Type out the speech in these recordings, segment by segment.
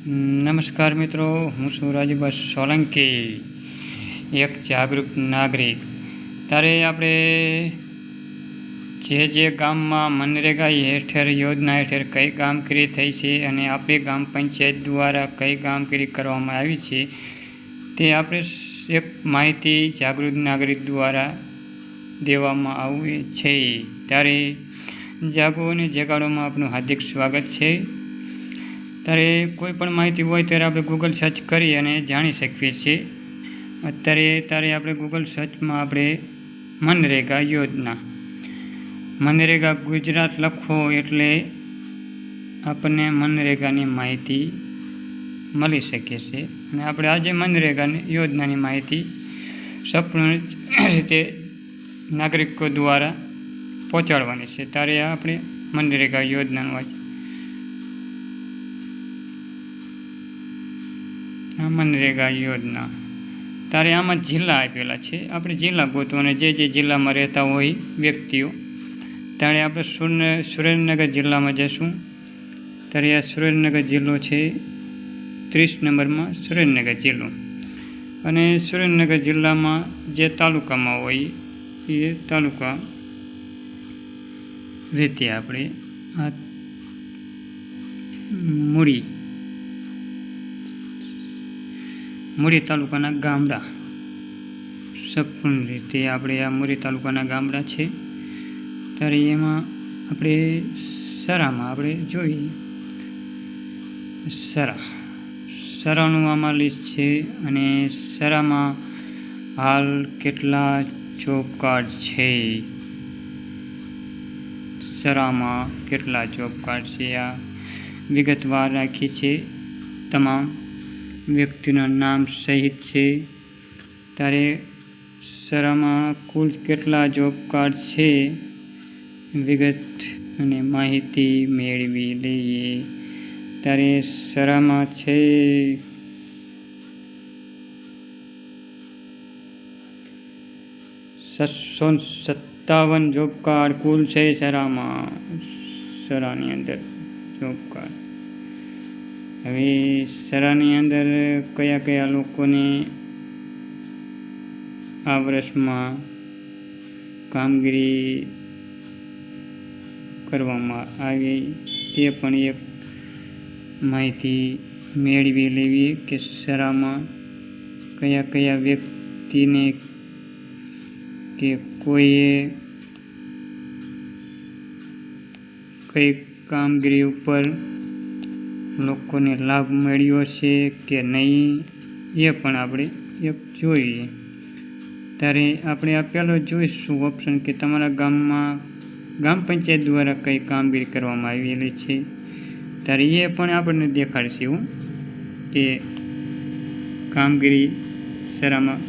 નમસ્કાર મિત્રો, હું છું રાજુભાઈ સોલંકી, એક જાગૃત નાગરિક. ત્યારે આપણે જે ગામમાં મનરેગા હેઠળ યોજના હેઠળ કઈ કામગીરી થઈ છે અને આપણી ગ્રામ પંચાયત દ્વારા કઈ કામગીરી કરવામાં આવી છે તે આપણે એક માહિતી જાગૃત નાગરિક દ્વારા દેવામાં આવી છે. ત્યારે જાગો અને જગાડોમાં આપનું હાર્દિક સ્વાગત છે. ત્યારે કોઈ પણ માહિતી હોય ત્યારે આપણે ગૂગલ સર્ચ કરી અને જાણી શકીએ છીએ. ત્યારે આપણે ગૂગલ સર્ચમાં આપણે મનરેગા યોજના, મનરેગા ગુજરાત લખો એટલે આપણને મનરેગાની માહિતી મળી શકે છે. અને આપણે આજે મનરેગાની યોજનાની માહિતી સંપૂર્ણ રીતે નાગરિકો દ્વારા પહોંચાડવાની છે. ત્યારે આપણે મનરેગા યોજનાનું મનરેગા યોજના, ત્યારે આમાં જિલ્લા આપેલા છે. આપણે જિલ્લા ગોતવાના, જે જિલ્લામાં રહેતા હોય વ્યક્તિઓ. ત્યારે આપણે સુરેન્દ્રનગર જિલ્લામાં જઈશું. ત્યારે આ સુરેન્દ્રનગર જિલ્લો છે 30 નંબરમાં સુરેન્દ્રનગર જિલ્લો. અને સુરેન્દ્રનગર જિલ્લામાં જે તાલુકામાં હોય એ તાલુકા રીતે આપણે આ મૂળી તાલુકાના ગામડા, સંપૂર્ણ રીતે આપણે આ મૂળી તાલુકાના ગામડા છે. ત્યારે એમાં આપણે સરામાં આપણે જોઈએ, સરાનું આમાં લિસ્ટ છે. અને સરામાં હાલ કેટલા જોબ કાર્ડ છે, સરામાં કેટલા જોબ કાર્ડ છે આ વિગતવાર રાખી છે. તમામ વ્યક્તિના નામ સહિત છે. ત્યારે સરામાં કુલ કેટલા જોબ કાર્ડ છે વિગત અને માહિતી મેળવી લઈએ. ત્યારે સરામાં છે 757 જોબ કાર્ડ કુલ છે સરાની અંદર જોબ કાર્ડ. હવે સરાની અંદર કયા લોકોને આ વર્ષમાં કામગીરી કરવામાં આવી તે પણ એક માહિતી મેળવી લેવી કે સરામાં કયા વ્યક્તિને કે કોઈએ કઈ કામગીરી ઉપર લોકોને લાભ મળ્યો છે કે નહીં એ પણ આપણે એક જોઈએ. ત્યારે આપણે આ પહેલો જોઈશું ઓપ્શન કે તમારા ગામમાં ગ્રામ પંચાયત દ્વારા કઈ કામગીરી કરવામાં આવેલી છે. ત્યારે એ પણ આપણને દેખાડશે કે કામગીરી સરામાં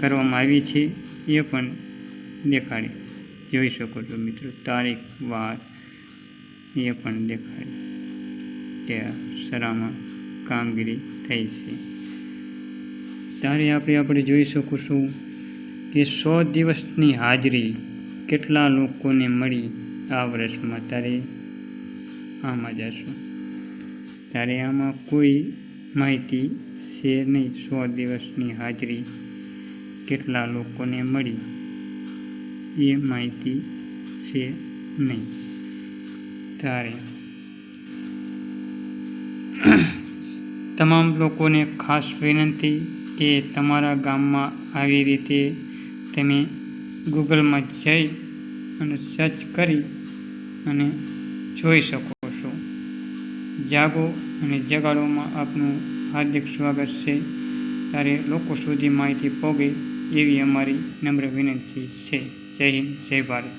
કરવામાં આવી છે. એ પણ દેખાડી જોઈ શકો છો મિત્રો. તારીખ વાર એ પણ દેખાડી કે સરામાં કામગીરી થઈ છે. ત્યારે આપણે જોઈ શકીશું કે 100 દિવસની હાજરી કેટલા લોકોને મળી આ વર્ષમાં. ત્યારે આમાં જશું. ત્યારે આમાં કોઈ માહિતી છે નહીં. 100 દિવસની હાજરી કેટલા લોકોને મળી એ માહિતી છે નહીં. ત્યારે તમામ લોકોને ખાસ વિનંતી કે તમારા ગામમાં આવી રીતે તમે ગૂગલમાં જઈ અને સર્ચ કરી અને જોઈ શકો છો. જાગો અને જગાડોમાં આપનું હાર્દિક સ્વાગત છે. ત્યારે લોકો સુધી માહિતી પહોંચે એવી અમારી નમ્ર વિનંતી છે. જય હિન્દ, જય ભારત.